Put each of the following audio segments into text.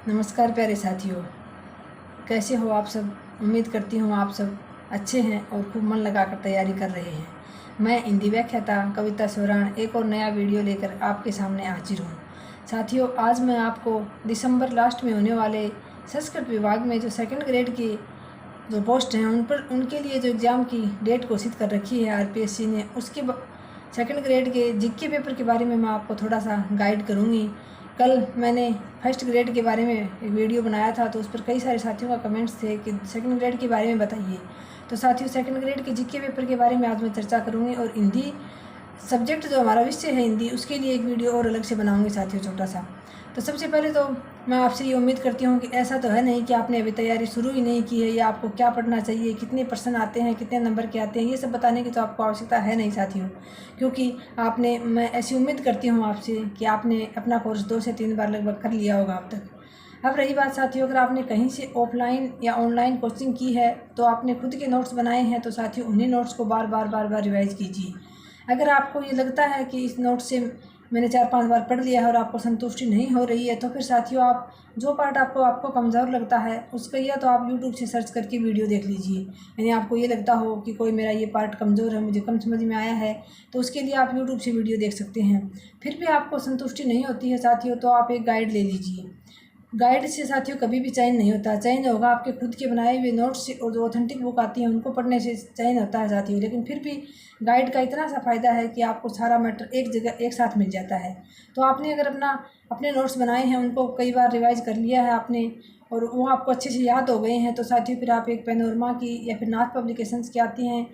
नमस्कार प्यारे साथियों, कैसे हो आप सब। उम्मीद करती हूँ आप सब अच्छे हैं और खूब मन लगाकर तैयारी कर रहे हैं। मैं हिंदी व्याख्याता कविता सोराण एक और नया वीडियो लेकर आपके सामने हाजिर हूँ। साथियों, आज मैं आपको दिसंबर लास्ट में होने वाले संस्कृत विभाग में जो सेकंड ग्रेड की जो पोस्ट हैं उनके लिए जो एग्ज़ाम की डेट घोषित कर रखी है आरपीएससी ने, उसके सेकंड ग्रेड के जीके पेपर के बारे में मैं आपको थोड़ा सा गाइड करूँगी। कल मैंने फर्स्ट ग्रेड के बारे में एक वीडियो बनाया था, तो उस पर कई सारे साथियों का कमेंट्स थे कि सेकंड ग्रेड के बारे में बताइए। तो साथियों, सेकंड ग्रेड के जीके पेपर के बारे में आज मैं चर्चा करूँगी और हिंदी सब्जेक्ट जो हमारा विषय है हिंदी, उसके लिए एक वीडियो और अलग से बनाऊँगी साथियों, छोटा सा। तो सबसे पहले तो मैं आपसे ये उम्मीद करती हूँ कि ऐसा तो है नहीं कि आपने अभी तैयारी शुरू ही नहीं की है, या आपको क्या पढ़ना चाहिए, कितने % आते हैं, कितने नंबर के आते हैं, ये सब बताने की तो आपको आवश्यकता है नहीं साथियों। क्योंकि मैं ऐसी उम्मीद करती हूँ आपसे कि आपने अपना कोर्स 2 से 3 बार लगभग कर लिया होगा अब तक। अब रही बात साथियों, अगर आपने कहीं से ऑफलाइन या ऑनलाइन कोचिंग की है तो आपने खुद के नोट्स बनाए हैं, तो साथियों उन्हीं नोट्स को बार बार रिवाइज़ कीजिए। अगर आपको ये लगता है कि इस नोट से मैंने 4-5 बार पढ़ लिया है और आपको संतुष्टि नहीं हो रही है, तो फिर साथियों आप जो पार्ट आपको कमज़ोर लगता है उसका या तो आप यूट्यूब से सर्च करके वीडियो देख लीजिए। यानी आपको ये लगता हो कि कोई मेरा ये पार्ट कमज़ोर है, मुझे कम समझ में आया है, तो उसके लिए आप यूट्यूब से वीडियो देख सकते हैं। फिर भी आपको संतुष्टि नहीं होती है साथियों, तो आप एक गाइड ले लीजिए। गाइड से साथियों कभी भी चयन नहीं होता, चयन होगा आपके खुद के बनाए हुए नोट्स से और जो ऑथेंटिक बुक आती है उनको पढ़ने से चयन होता है साथियों। लेकिन फिर भी गाइड का इतना सा फ़ायदा है कि आपको सारा मैटर एक जगह एक साथ मिल जाता है। तो आपने अगर अपने नोट्स बनाए हैं, उनको कई बार रिवाइज़ कर लिया है आपने और वो आपको अच्छे से याद हो गए हैं, तो साथियों फिर आप एक पैनोरमा की या फिर नाथ पब्लिकेशंस की आती हैं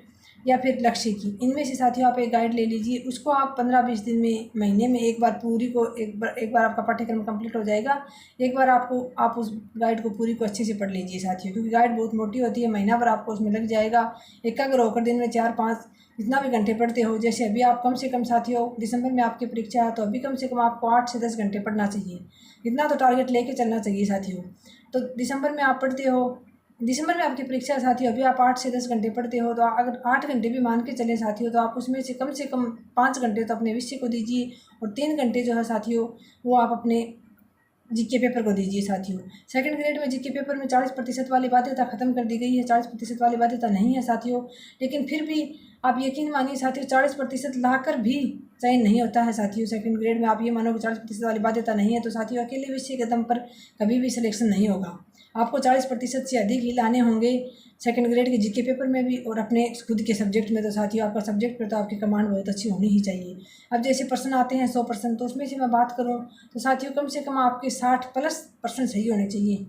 या फिर लक्ष्य की, इनमें से साथियों आप एक गाइड ले लीजिए। उसको आप 15-20 दिन में, महीने में एक बार पूरी को एक बार आपका पाठ्यक्रम कंप्लीट हो जाएगा। एक बार आप उस गाइड को पूरी को अच्छे से पढ़ लीजिए साथियों, क्योंकि गाइड बहुत मोटी होती है, महीना भर आपको उसमें लग जाएगा। एकाग्र होकर दिन में 4-5 जितना भी घंटे पढ़ते हो, जैसे अभी आप कम से कम साथियों दिसंबर में आपकी परीक्षा है, तो अभी कम से कम आपको 8 से 10 घंटे पढ़ना चाहिए। इतना तो टारगेट लेके चलना चाहिए साथियों। तो दिसंबर में आप पढ़ते हो, दिसंबर में आपकी परीक्षा है साथियों, अभी आप 8 से 10 घंटे पढ़ते हो, तो अगर 8 घंटे भी मान के चलें साथियों, तो आप उसमें से कम 5 घंटे तो अपने विषय को दीजिए और 3 घंटे जो है साथियों वो आप अपने जीके पेपर को दीजिए साथियों। सेकंड ग्रेड में जीके पेपर में 40% वाली बाध्यता खत्म कर दी गई है, 40% वाली बाध्यता नहीं है साथियों। लेकिन फिर भी आप यकीन मानिए साथियों, 40% लाकर भी चयन नहीं होता है साथियों। सेकंड ग्रेड में आप ये मानो कि 40% वाली बाध्यता नहीं है, तो साथियों अकेले विषय के दम पर कभी भी सिलेक्शन नहीं होगा। आपको 40% से अधिक ही लाने होंगे सेकंड ग्रेड के जीके पेपर में भी और अपने खुद के सब्जेक्ट में। तो साथियों आपका सब्जेक्ट पर तो आपकी कमांड बहुत अच्छी होनी ही चाहिए। अब जैसे प्रश्न आते हैं 100%, तो उसमें से मैं बात करूं तो साथियों कम से कम आपके 60+% सही होने चाहिए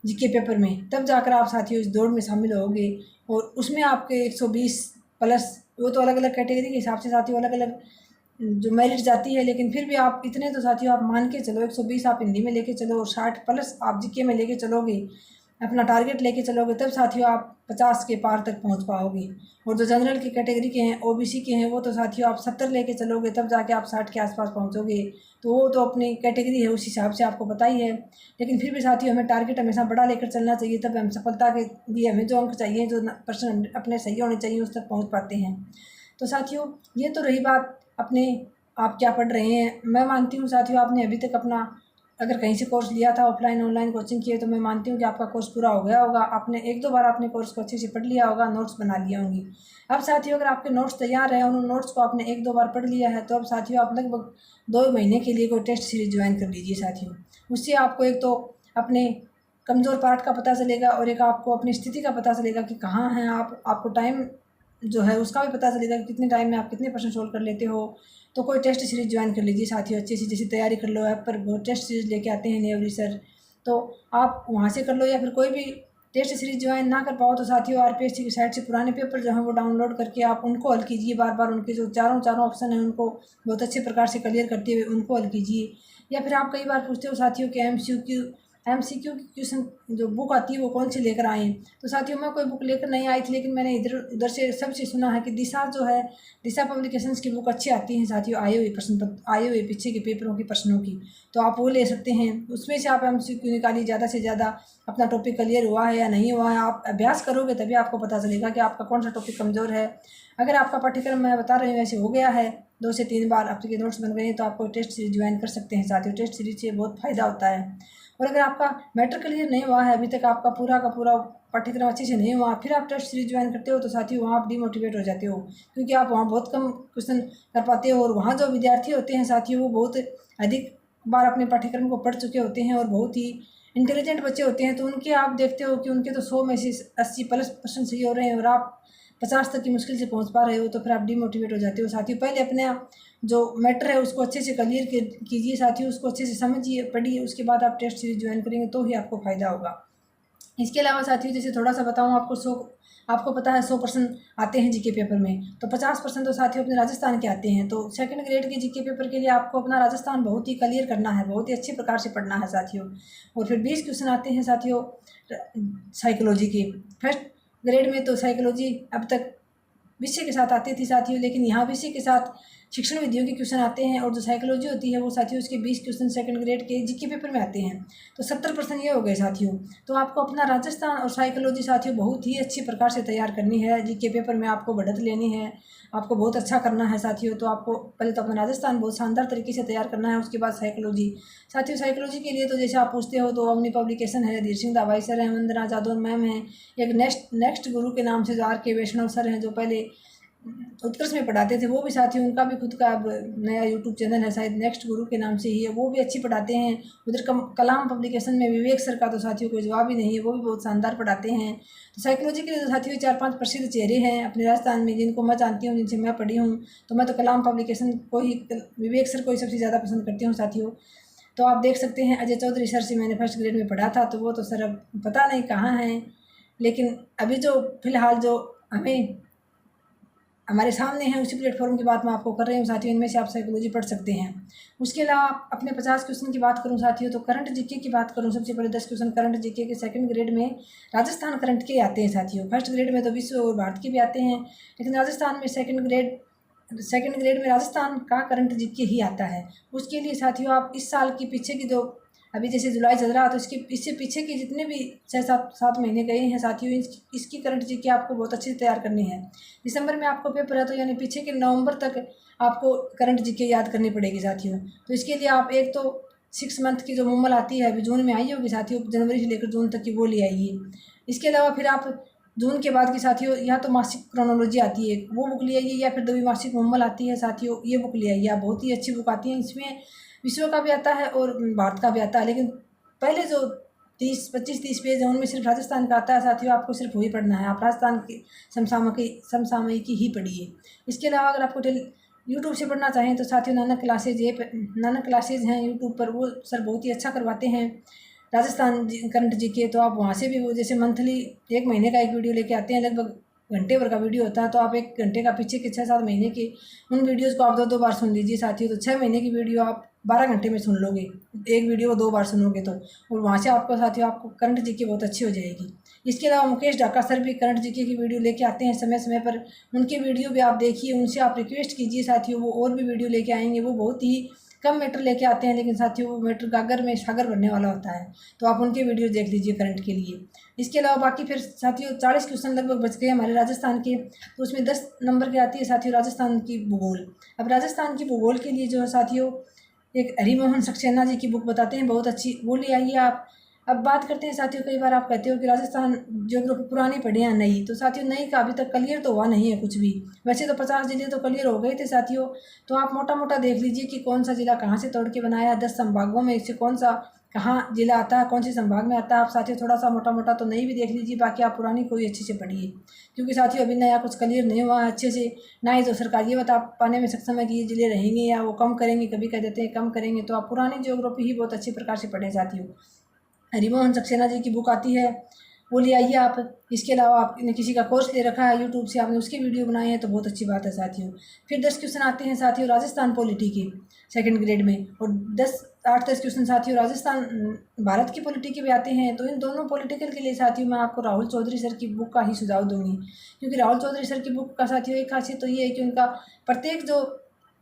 जीके पेपर में, तब जाकर आप साथियों इस दौड़ में शामिल होंगे। और उसमें आपके 120+, वो तो अलग अलग कैटेगरी के हिसाब से साथियों अलग अलग जो मेरिट जाती है, लेकिन फिर भी आप इतने तो साथियों आप मान के चलो, 120 आप हिंदी में लेके चलो और 60+ आप जीके में लेके चलोगे, अपना टारगेट लेके चलोगे, तब साथियों आप 50 के पार तक पहुंच पाओगे। और जो जनरल की कैटेगरी के हैं, ओबीसी के हैं, वो तो साथियों आप 70 लेके चलोगे, तब जाके आप 60 के आसपास पहुंचोगे। तो वो तो अपनी कैटेगरी है, उस हिसाब से आपको पता ही है। लेकिन फिर भी साथियों हमें टारगेट हमेशा बड़ा लेकर चलना चाहिए, तब हम सफलता के लिए हमें जो अंक चाहिए, जो % अपने सही होने चाहिए, उस तक पहुँच पाते हैं। तो साथियों ये तो रही बात अपने आप क्या पढ़ रहे हैं। मैं मानती हूँ साथियों आपने अभी तक अपना अगर कहीं से कोर्स लिया था, ऑफलाइन ऑनलाइन कोचिंग की है, तो मैं मानती हूँ कि आपका कोर्स पूरा हो गया होगा। आपने 1-2 बार अपने कोर्स को अच्छे से पढ़ लिया होगा, नोट्स बना लिए होंगे। अब साथियों अगर आपके नोट्स तैयार हैं और उन नोट्स को आपने 1-2 बार पढ़ लिया है, तो अब साथियों आप लगभग 2 महीने के लिए कोई टेस्ट सीरीज ज्वाइन कर लीजिए साथियों। उससे आपको एक तो अपने कमज़ोर पार्ट का पता चलेगा और एक आपको अपनी स्थिति का पता चलेगा कि कहाँ हैं आप। आपको टाइम जो है उसका भी पता चलेगा कि कितने टाइम में आप कितने % सोल्व कर लेते हो। तो कोई टेस्ट सीरीज ज्वाइन कर लीजिए साथियों, अच्छी सी जैसे तैयारी कर लो। ऐप पर बहुत टेस्ट सीरीज लेके आते हैं नेवरी सर, तो आप वहाँ से कर लो। या फिर कोई भी टेस्ट सीरीज ज्वाइन ना कर पाओ तो साथियों आरपीएससी की साइट से पुराने पेपर जो हैं वो डाउनलोड करके आप उनको हल कीजिए। बार बार उनके जो चारों ऑप्शन हैं उनको बहुत अच्छे प्रकार से क्लियर करते हुए उनको हल कीजिए। या फिर आप कई बार पूछते हो साथियों कि एमसीक्यू की क्वेश्चन जो बुक आती है वो कौन सी लेकर आए। तो साथियों मैं कोई बुक लेकर नहीं आई थी, लेकिन मैंने इधर उधर से सबसे सुना है कि दिशा जो है, दिशा पब्लिकेशंस की बुक अच्छी आती हैं साथियों, आए हुए पीछे के पेपरों की प्रश्नों की। तो आप वो ले सकते हैं, उसमें से आप एमसीक्यू निकालिए। ज़्यादा से ज़्यादा अपना टॉपिक क्लियर हुआ है या नहीं हुआ है, आप अभ्यास करोगे तभी आपको पता चलेगा कि आपका कौन सा टॉपिक कमज़ोर है। अगर आपका पाठ्यक्रम मैं बता रही हूँ ऐसे हो गया है 2 से 3 बार आपके नोट्स बन गए हैं तो आपको टेस्ट सीरीज ज्वाइन कर सकते हैं साथियों। टेस्ट सीरीज से बहुत फ़ायदा होता है। और अगर आपका मैटर क्लियर नहीं हुआ है, अभी तक आपका पूरा का पूरा पाठ्यक्रम अच्छे से नहीं हुआ, फिर आप टेस्ट सीरीज ज्वाइन करते हो तो साथियों वहाँ आप डिमोटिवेट हो जाते हो, क्योंकि आप वहाँ बहुत कम क्वेश्चन कर पाते हो। और वहाँ जो विद्यार्थी होते हैं साथियों वो बहुत अधिक बार अपने पाठ्यक्रम को पढ़ चुके होते हैं और बहुत ही इंटेलिजेंट बच्चे होते हैं। तो उनके आप देखते हो कि उनके तो 100 में से 80+ % सही हो रहे हैं और आप 50 तक की मुश्किल से पहुंच पा रहे हो, तो फिर आप डिमोटिवेट हो जाते हो साथियों। पहले अपने जो मैटर है उसको अच्छे से क्लियर कीजिए साथियों, उसको अच्छे से समझिए, पढ़िए, उसके बाद आप टेस्ट सीरीज ज्वाइन करेंगे तो ही आपको फ़ायदा होगा। इसके अलावा साथियों जैसे थोड़ा सा बताऊँ आपको पता है 100% आते हैं जीके पेपर में, तो 50% तो साथियों अपने राजस्थान के आते हैं। तो सेकंड ग्रेड के जीके पेपर के लिए आपको अपना राजस्थान बहुत ही क्लियर करना है, बहुत ही अच्छे प्रकार से पढ़ना है साथियों। और फिर 20 क्वेश्चन आते हैं साथियों साइकोलॉजी के। फर्स्ट ग्रेड में तो साइकोलॉजी अब तक विषय के साथ आती थी साथियों, लेकिन यहाँ विषय के साथ शिक्षण विधियों के क्वेश्चन आते हैं और जो साइकोलॉजी होती है वो साथियों उसके 20 क्वेश्चन सेकंड ग्रेड के जीके पेपर में आते हैं, तो 70% ये हो गए साथियों। तो आपको अपना राजस्थान और साइकोलॉजी साथियों बहुत ही अच्छी प्रकार से तैयार करनी है। जीके पेपर में आपको बढ़त लेनी है, आपको बहुत अच्छा करना है साथियों। तो आपको पहले तो अपना राजस्थान बहुत शानदार तरीके से तैयार करना है, उसके बाद साइकोलॉजी। साथियों साइकोलॉजी के लिए तो जैसे आप पूछते हो तो अवनी पब्लिकेशन है, धीर सिंह दाभाई सर हैं, वंदना जादव मैम हैं, एक नेक्स्ट गुरु के नाम से जो RK वैष्णव सर हैं जो पहले उत्कर्ष में पढ़ाते थे, वो भी साथियों उनका भी खुद का अब नया यूट्यूब चैनल है, शायद नेक्स्ट गुरु के नाम से ही है, वो भी अच्छी पढ़ाते हैं। उधर कलाम पब्लिकेशन में विवेक सर का तो साथियों कोई जवाब ही नहीं है, वो भी बहुत शानदार पढ़ाते हैं। तो साइकोलॉजी के लिए तो साथियों 4-5 प्रसिद्ध चेहरे हैं अपने राजस्थान में जिनको मैं जानती हूँ, जिनसे मैं पढ़ी हूँ। तो मैं तो कलाम पब्लिकेशन को ही, विवेक सर को ही सबसे ज़्यादा पसंद करती हूँ साथियों। तो आप देख सकते हैं अजय चौधरी सर से मैंने फर्स्ट ग्रेड में पढ़ा था, तो वो तो सर अब पता नहीं कहाँ हैं, लेकिन अभी जो फ़िलहाल जो हमारे सामने है उसी प्लेटफॉर्म की बात मैं आपको कर रही हूँ साथियों। इनमें से आप साइकोलॉजी पढ़ सकते हैं। उसके अलावा आप अपने 50 क्वेश्चन की बात करूँ साथियों, तो करंट जीके की बात करूँ, सबसे पहले 10 क्वेश्चन करंट जीके के सेकंड ग्रेड में राजस्थान करंट के आते हैं साथियों। फर्स्ट ग्रेड में तो विश्व और भारत के भी आते हैं, लेकिन राजस्थान में सेकंड ग्रेड में राजस्थान का करंट जीके ही आता है। उसके लिए साथियों आप इस साल की पीछे की जो अभी जैसे जुलाई चल रहा है, तो इससे पीछे के जितने भी 6-7 महीने गए हैं साथियों, इसकी करंट जीके आपको बहुत अच्छे से तैयार करनी है। दिसंबर में आपको पेपर है, तो यानी पीछे के नवंबर तक आपको करंट जीके याद करनी पड़ेगी साथियों। तो इसके लिए आप एक तो 6 मंथ की जो मुम्मल आती है, अभी जून में आई होगी साथियों, जनवरी से लेकर जून तक की वो ले आइए। इसके अलावा फिर आप जून के बाद की साथियों या तो मासिक क्रोनोलॉजी आती है, वो बुक ले आइए, या फिर द्विमासिक मुम्मल आती है साथियों, ये बुक ले आइए। बहुत ही अच्छी बुक आती है, इसमें विश्व का भी आता है और भारत का भी आता है, लेकिन पहले जो 25-30 पेज है उनमें सिर्फ राजस्थान का आता है साथियों। आपको सिर्फ वही पढ़ना है, आप राजस्थान की समसामयिकी ही पढ़िए। इसके अलावा अगर आपको यूट्यूब से पढ़ना चाहें तो साथियों नानक क्लासेज हैं यूट्यूब पर, वो सर बहुत ही अच्छा करवाते हैं राजस्थान करंट जीके। तो आप वहाँ से भी वो जैसे मंथली 1 महीने का एक वीडियो लेके आते हैं, लगभग घंटे भर का वीडियो होता है, तो आप 1 घंटे का पीछे के 6-7 महीने के उन वीडियोज़ को आप 2-2 बार सुन लीजिए साथियों। तो 6 महीने की वीडियो आप 12 घंटे में सुन लोगे, एक वीडियो को 2 बार सुनोगे तो। और वहाँ से आपको साथियों आपको करंट जीके बहुत अच्छी हो जाएगी। इसके अलावा मुकेश ढाका सर भी करंट जीके की वीडियो लेके आते हैं समय समय पर, उनकी वीडियो भी आप देखिए, उनसे आप रिक्वेस्ट कीजिए साथियों, वो और भी वीडियो लेके आएंगे। वो बहुत ही कम मैटर लेके आते हैं, लेकिन साथियों वो मैटर गागर में सागर भरने वाला होता है, तो आप उनके वीडियो देख लीजिए करंट के लिए। इसके अलावा बाकी फिर साथियों 40 क्वेश्चन लगभग बच गए हमारे राजस्थान के, तो उसमें 10 नंबर की आती है साथियों राजस्थान की भूगोल। अब राजस्थान की भूगोल के लिए जो है साथियों एक हरिमोहन सक्सेना जी की बुक बताते हैं बहुत अच्छी, वो ले आइए आप। अब बात करते हैं साथियों, कई बार आप कहते हो कि राजस्थान ज्योग्राफी पुरानी पढ़े या नई, तो साथियों नई का अभी तक क्लियर तो हुआ नहीं है कुछ भी। वैसे तो 50 जिले तो क्लियर हो गए थे साथियों, तो आप मोटा मोटा देख लीजिए कि कौन सा जिला कहाँ से तोड़ के बनाया है, 10 संभागों में से कौन सा कहाँ जिला आता है, कौन से संभाग में आता है। आप साथियों थोड़ा सा मोटा मोटा तो नई भी देख लीजिए, बाकी आप पुरानी कोई अच्छे से पढ़िए, क्योंकि साथियों अभी नया कुछ क्लियर नहीं हुआ है अच्छे से, ना ही तो सरकार ये बता पाने में सक्षम है कि ये जिले रहेंगे या वो कम करेंगे, कभी कह देते हैं कम करेंगे। तो आप पुरानी ज्योग्राफी ही बहुत अच्छी प्रकार से पढ़ें साथियों। हरिमोहन सक्सेना जी की बुक आती है, वो ले आइए आप। इसके अलावा आपने किसी का कोर्स ले रखा है यूट्यूब से, आपने उसकी वीडियो बनाई है तो बहुत अच्छी बात है साथियों। फिर 10 क्वेश्चन आते हैं साथियों राजस्थान पॉलिटी के सेकंड ग्रेड में, और 8-10 क्वेश्चन साथियों राजस्थान भारत की पॉलिटी के भी आते हैं। तो इन दोनों पॉलिटिकल के लिए साथियों मैं आपको राहुल चौधरी सर की बुक का ही सुझाव दूंगी, क्योंकि राहुल चौधरी सर की बुक का साथियों एक खासियत तो ये है कि उनका प्रत्येक जो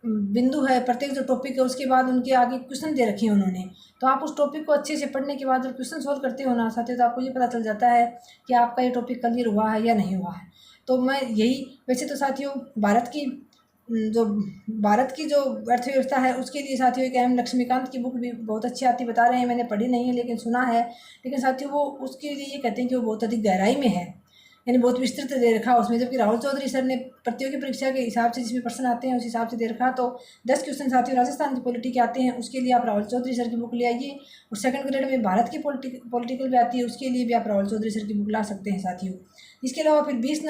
बिंदु है, प्रत्येक जो टॉपिक है उसके बाद उनके आगे क्वेश्चन दे रखे हैं उन्होंने। तो आप उस टॉपिक को अच्छे से पढ़ने के बाद जब क्वेश्चन सोल्व करते हो ना साथियों, तो आपको ये पता चल जाता है कि आपका ये टॉपिक क्लियर हुआ है या नहीं हुआ है। तो मैं यही, वैसे तो साथियों भारत की जो भारत की जो अर्थव्यवस्था है उसके लिए साथियों एक एम लक्ष्मीकांत की बुक भी बहुत अच्छी आती बता रहे हैं। मैंने पढ़ी नहीं है लेकिन सुना है। लेकिन साथियों वो उसके लिए ये कहते हैं कि वो बहुत अधिक गहराई में है, यानी बहुत विस्तृत दे रखा है उसमें। जबकि राहुल चौधरी सर ने प्रतियोगी परीक्षा के हिसाब से जिसमें प्रश्न आते हैं उस हिसाब से दे रखा। तो 10 क्वेश्चन साथियों राजस्थान की पॉलिटी के आते हैं, उसके लिए आप राहुल चौधरी सर की बुक ले आइए। और सेकंड ग्रेड में भारत की पॉलिटिकल भी आती है, उसके लिए भी आप राहुल चौधरी सर की बुक ला सकते हैं साथियों। इसके अलावा फिर 20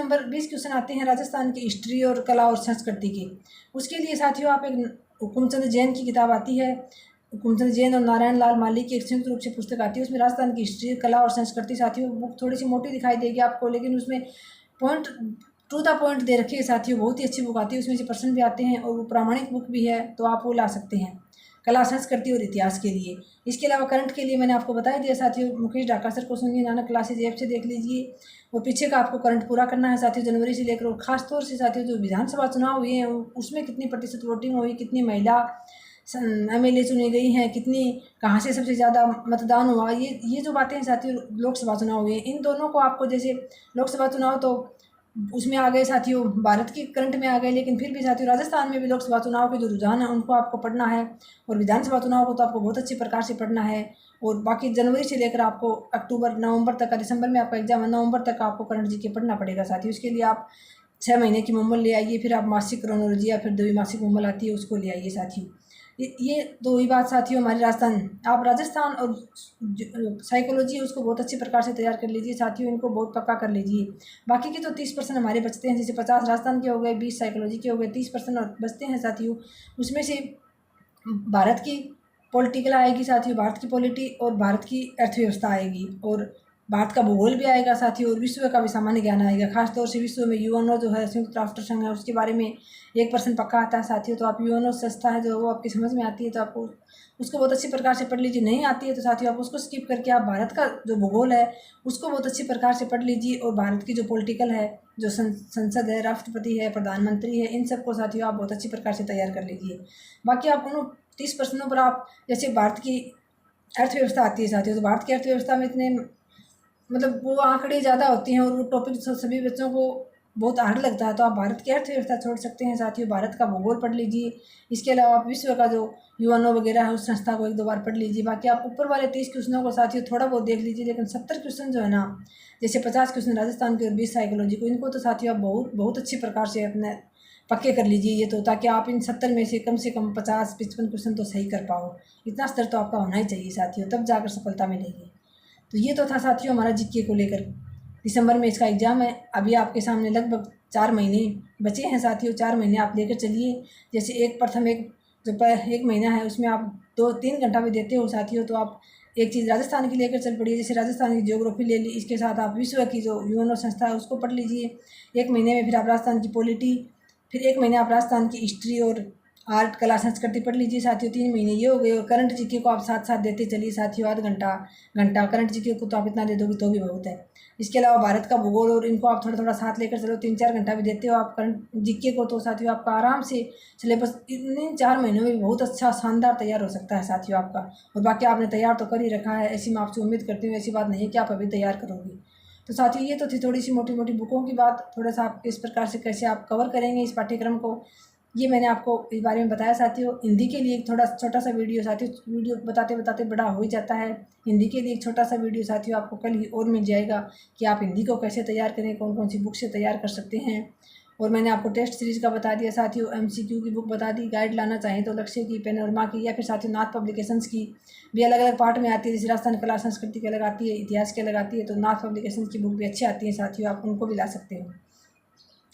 क्वेश्चन आते हैं राजस्थान की हिस्ट्री और कला और संस्कृति के। उसके लिए साथियों आप एक हुकुमचंद जैन की किताब आती है, हुकुमचंद जैन और नारायण लाल माली की एक संयुक्त रूप से पुस्तक आती है। उसमें राजस्थान की हिस्ट्री, कला और संस्कृति साथियों बुक थोड़ी सी मोटी दिखाई देगी आपको, लेकिन उसमें पॉइंट टू द पॉइंट दे रखी है साथियों। बहुत ही अच्छी बुक आती है, उसमें से प्रश्न भी आते हैं और वो प्रामाणिक बुक भी है, तो आप वो ला सकते हैं कला संस्कृति और इतिहास के लिए। इसके अलावा करंट के लिए मैंने आपको बता दिया साथियों, मुकेश ढाका सर को सुनिए, नानक क्लासेज ऐप से देख लीजिए। और पीछे का आपको करंट पूरा करना है साथियों जनवरी से लेकर। और खासतौर से साथियों जो विधानसभा चुनाव हुए हैं उसमें कितनी प्रतिशत वोटिंग हुई, कितनी महिला MLA चुनी गई हैं, कितनी कहाँ से सबसे ज़्यादा मतदान हुआ, ये जो बातें हैं साथियों लोकसभा चुनाव हुए हैं इन दोनों को आपको, जैसे लोकसभा चुनाव तो उसमें आ गए साथियों, भारत की करंट में आ गए, लेकिन फिर भी साथियों राजस्थान में भी लोकसभा चुनाव के जो रुझान है उनको आपको पढ़ना है। और विधानसभा चुनाव को तो आपको बहुत अच्छी प्रकार से पढ़ना है। और बाकी जनवरी से लेकर आपको अक्टूबर नवंबर तक का, दिसंबर में आपका एग्जाम है, नवंबर तक आपको करंट जी के पढ़ना पड़ेगा साथियों। उसके लिए आप 6 महीने की मुम्मल ले आइए, फिर आप मासिक क्रोनोलॉजी या फिर द्विमासिक मुम्मल आती है उसको ले आइए साथियों। ये दो ही बात साथियों हमारी राजस्थान। आप राजस्थान और साइकोलॉजी उसको बहुत अच्छी प्रकार से तैयार कर लीजिए साथियों, इनको बहुत पक्का कर लीजिए। बाकी के तो 30% हमारे बचते हैं, जैसे 50 राजस्थान के हो गए, 20 साइकोलॉजी के हो गए, 30% बचते हैं साथियों। उसमें से भारत की पॉलिटिकल आएगी साथियों, भारत की पॉलिटी और भारत की अर्थव्यवस्था आएगी, और भारत का भूगोल भी आएगा साथियों, और विश्व का भी सामान्य ज्ञान आएगा। खासतौर से विश्व में यूएनओ जो है संयुक्त राष्ट्र संघ है उसके बारे में 1% पक्का आता है साथियों। तो आप यूएनओ संस्था है जो वो आपकी समझ में आती है तो आपको उसको बहुत अच्छी प्रकार से पढ़ लीजिए। नहीं आती है तो साथियों आप उसको स्किप करके आप भारत का जो भूगोल है उसको बहुत अच्छी प्रकार से पढ़ लीजिए। और भारत की जो पॉलिटिकल है, जो संसद है, राष्ट्रपति है, प्रधानमंत्री है, इन सबको साथियों आप बहुत अच्छी प्रकार से तैयार कर लीजिए। बाकी आप उन 30% पर आप, जैसे भारत की अर्थव्यवस्था आती है साथियों, तो भारत की अर्थव्यवस्था में इतने मतलब वो आंकड़े ज़्यादा होती हैं और वो टॉपिक सभी बच्चों को बहुत हार्ड लगता है, तो आप भारत की अर्थव्यवस्था छोड़ सकते हैं साथियों, भारत का भूगोल पढ़ लीजिए। इसके अलावा आप विश्व का जो यूएनओ वगैरह है उस संस्था को 1-2 बार पढ़ लीजिए। बाकी आप ऊपर वाले 30 क्वेश्चनों को साथियों थोड़ा बहुत देख लीजिए, लेकिन 70 क्वेश्चन जो है ना, जैसे 50 क्वेश्चन राजस्थान के और 20 साइकोलॉजी को, इनको तो साथियों आप बहुत बहुत अच्छी प्रकार से अपने पक्के कर लीजिए ये तो, ताकि आप इन 70 में से कम 50-55 क्वेश्चन तो सही कर पाओ। इतना स्तर तो आपका होना ही चाहिए साथियों, तब जाकर सफलता मिलेगी। तो ये तो था साथियों हमारा जीके को लेकर। दिसंबर में इसका एग्ज़ाम है, अभी आपके सामने लगभग 4 महीने बचे हैं साथियों। 4 महीने आप लेकर चलिए। जैसे एक महीना है उसमें आप 2-3 घंटा भी देते हो साथियों, तो आप एक चीज़ राजस्थान की लेकर चल पड़िए। जैसे राजस्थान की ज्योग्राफी ले ली, इसके साथ आप विश्व की जो यूएनओ संस्था है उसको पढ़ लीजिए। 1 महीने में फिर आप राजस्थान की पॉलिटी, फिर 1 महीने आप राजस्थान की हिस्ट्री और आर्ट, कला, संस्कृति पढ़ लीजिए साथियों। 3 महीने ये हो गए। और करंट जीके को आप साथ साथ देते चलिए साथियों, आध घंटा करंट जीके को तो आप इतना दे दोगे तो भी बहुत है। इसके अलावा भारत का भूगोल और इनको आप थोड़ा थोड़ा साथ लेकर चलो, 3-4 घंटा भी देते हो आप करंट जीके को, तो साथियों आपका आराम से सिलेबस इन 4 महीनों में बहुत अच्छा शानदार तैयार हो सकता है साथियों आपका। और बाकी आपने तैयार तो कर ही रखा है, ऐसी मैं आपसे उम्मीद करती हूँ, ऐसी बात नहीं है कि आप अभी तैयार करोगे। तो साथियों ये तो थी थोड़ी सी मोटी मोटी बुकों की बात, थोड़ा सा आप इस प्रकार से कैसे आप कवर करेंगे इस पाठ्यक्रम को, ये मैंने आपको इस बारे में बताया साथियों। हिंदी के लिए एक थोड़ा छोटा सा वीडियो साथियों, वीडियो बताते बताते बड़ा हो ही जाता है। हिंदी के लिए एक छोटा सा वीडियो साथियों आपको कल ही और मिल जाएगा कि आप हिंदी को कैसे तैयार करें, कौन कौन सी बुक से तैयार कर सकते हैं। और मैंने आपको टेस्ट सीरीज़ का बता दिया साथियों, MCQ की बुक बता दी, गाइड लाना चाहें तो लक्ष्य की, पेनोरमा की, या फिर साथियों नाथ पब्लिकेशंस की भी अलग अलग पार्ट में आती है। जैसे राजस्थान कला संस्कृति की अलग आती है, इतिहास की अलग आती है, तो नाथ पब्लिकेशंस की बुक भी अच्छी आती है साथियों, आप उनको भी ला सकते हो।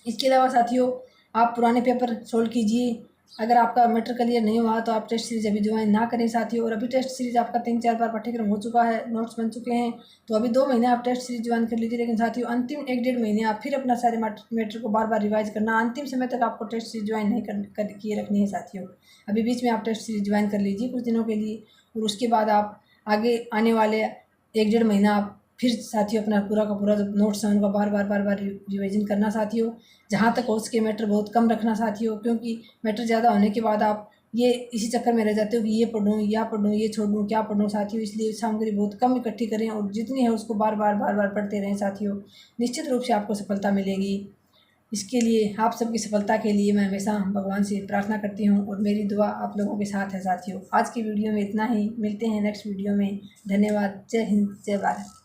इसके अलावा साथियों आप पुराने पेपर सोल्व कीजिए। अगर आपका मैटर क्लियर नहीं हुआ तो आप टेस्ट सीरीज अभी ज्वाइन ना करें साथियों। और अभी टेस्ट सीरीज आपका 3-4 बार पाठ्यक्रम हो चुका है, नोट्स बन चुके हैं, तो अभी 2 महीने आप टेस्ट सीरीज ज्वाइन कर लीजिए। लेकिन साथियों अंतिम 1-1.5 महीने आप फिर अपना सारे मैटर को बार बार रिवाइज करना, अंतिम समय तक आपको टेस्ट सीरीज ज्वाइन नहीं कर किए रखनी है साथियों। अभी बीच में आप टेस्ट सीरीज ज्वाइन कर लीजिए कुछ दिनों के लिए, और उसके बाद आप आगे आने वाले 1-1.5 महीना आप फिर साथियों अपना पूरा का पूरा जो नोट्स है उनका बार बार रिवीजन करना साथियों। जहाँ तक हो सके मैटर बहुत कम रखना साथियों, क्योंकि मैटर ज़्यादा होने के बाद आप ये इसी चक्कर में रह जाते हो कि ये पढ़ूँ या पढ़ूँ, ये छोड़ूँ क्या पढ़ूँ साथियों। इसलिए सामग्री बहुत कम इकट्ठी करें और जितनी है उसको बार बार पढ़ते रहें साथियों, निश्चित रूप से आपको सफलता मिलेगी। इसके लिए आप सबकी सफलता के लिए मैं हमेशा भगवान से प्रार्थना करती हूँ और मेरी दुआ आप लोगों के साथ है साथियों। आज की वीडियो में इतना ही, मिलते हैं नेक्स्ट वीडियो में। धन्यवाद। जय हिंद, जय भारत।